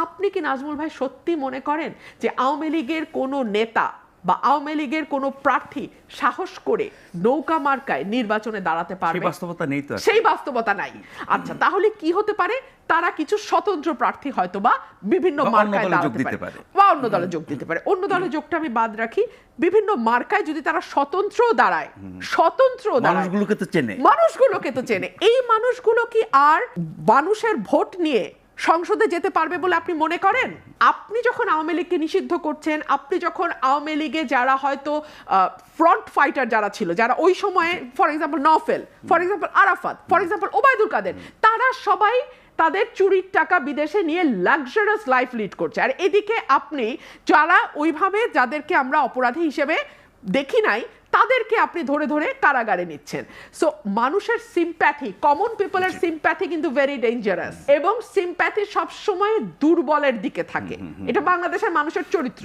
আপনি কি নাজমুল ভাই সত্যি মনে করেন যে আওয়ামী লীগের কোনো নেতা বা আওয়ামী লীগের কোনো প্রার্থী সাহস করে নৌকা মার্কায় নির্বাচনে দাঁড়াতে পারবে? সেই বাস্তবতা নেই তো, সেই বাস্তবতা নাই। আচ্ছা, তাহলে কি হতে পারে? তারা কিছু স্বতন্ত্র প্রার্থী হয়তো বা বিভিন্ন মার্কায় দাঁড়াতে পারে বা অন্য দলে যোগ দিতে পারে। অন্য দলে যোগটা আমি বাদ রাখি, বিভিন্ন মার্কায় যদি তারা স্বতন্ত্র দাঁড়ায়, মানুষগুলোকে তো চেনে, এই মানুষগুলো কি আর মানুষের ভোট নিয়ে সংসদে যেতে পারবে বলে আপনি মনে করেন? আপনি যখন আওয়ামী লীগকে নিষিদ্ধ করছেন, আপনি যখন আওয়ামী লীগে যারা হয়তো ফ্রন্ট ফাইটার যারা ছিল, যারা ওই সময়ে for example Nowfel, for example Arafat, for example Obaidul Quader, তারা সবাই তাদের চুরির টাকা বিদেশে নিয়ে লাক্সারিয়াস লাইফ লিড করছে। আর এদিকে আপনি যারা ওইভাবে যাদেরকে আমরা অপরাধী হিসেবে দেখি নাই, তাদেরকে আপনি ধরে ধরে কারাগারে নিচ্ছেন। সো মানুষের সিম্প্যাথি, কমন পিপলের সিম্প্যাথি কিন্তু ভেরি ডেঞ্জারাস, এবং সিম্প্যাথি সবসময় দুর্বলের দিকে থাকে। এটা বাংলাদেশের মানুষের চরিত্র।